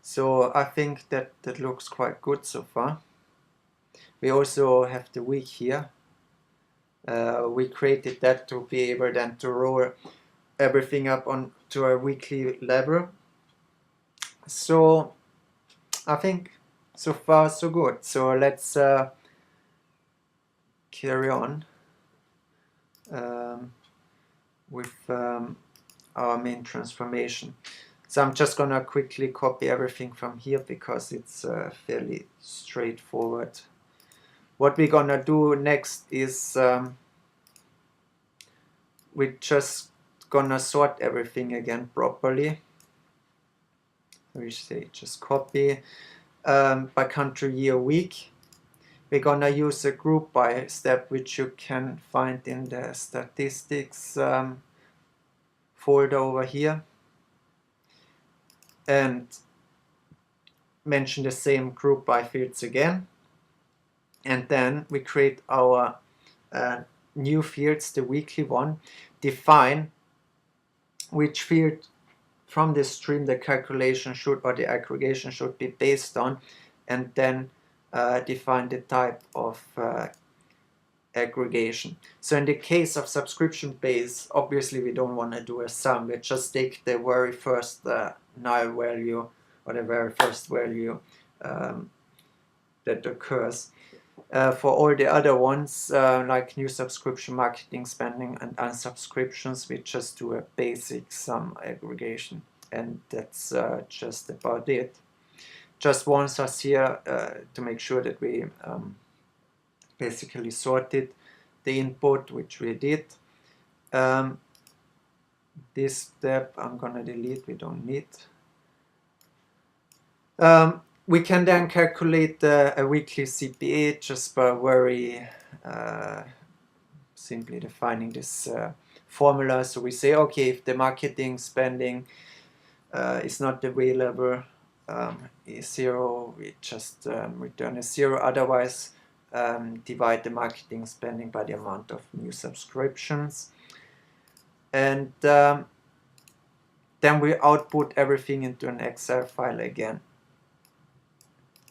So I think that looks quite good so far. We also have the week here. We created that to be able then to roll everything up onto a weekly level. So I think so far so good. So let's carry on with our main transformation. So I'm just gonna quickly copy everything from here because it's fairly straightforward. What we're gonna do next is we're just gonna sort everything again properly. We say just copy by country, year, week. We're gonna use a group by step, which you can find in the statistics folder over here, and mention the same group by fields again. And then we create our new fields, the weekly one, define which field from this stream the calculation should, or the aggregation should be based on, and then define the type of aggregation. So in the case of subscription base, obviously we don't want to do a sum. We just take the very first null value, or the very first value that occurs. For all the other ones, like new subscription, marketing spending, and unsubscriptions, we just do a basic sum aggregation, and that's just about it. Just wants us here to make sure that we basically sorted the input, which we did. This step I'm gonna delete, we don't need. We can then calculate a weekly CPA just by very simply defining this formula. So we say, okay, if the marketing spending is not available, is 0, we just return a 0. Otherwise, divide the marketing spending by the amount of new subscriptions. And then we output everything into an Excel file again.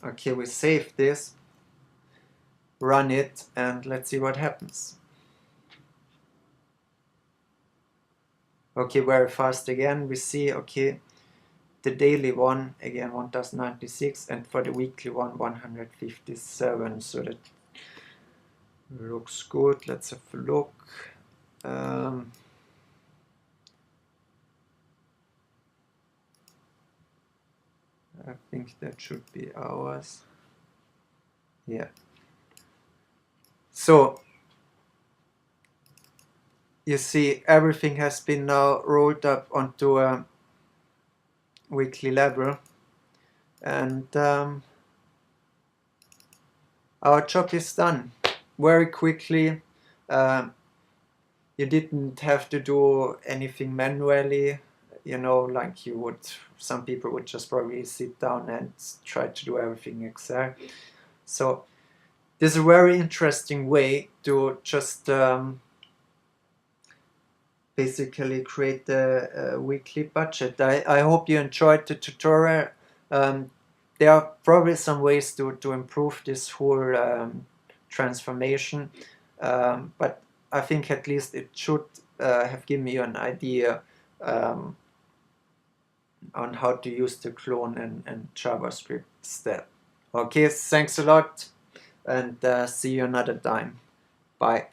Okay, we save this, run it, and let's see what happens. Okay, very fast again. We see, okay, the daily one, again, 1096, and for the weekly one, 157. So that looks good. Let's have a look. I think that should be ours. Yeah. So you see everything has been now rolled up onto a weekly level, and our job is done very quickly. You didn't have to do anything manually, you know, like you would. Some people would just probably sit down and try to do everything in Excel. So this is a very interesting way to just basically create a weekly budget. I hope you enjoyed the tutorial. There are probably some ways to improve this whole transformation, but I think at least it should have given you an idea on how to use the clone and JavaScript step. Okay, thanks a lot, and see you another time. Bye.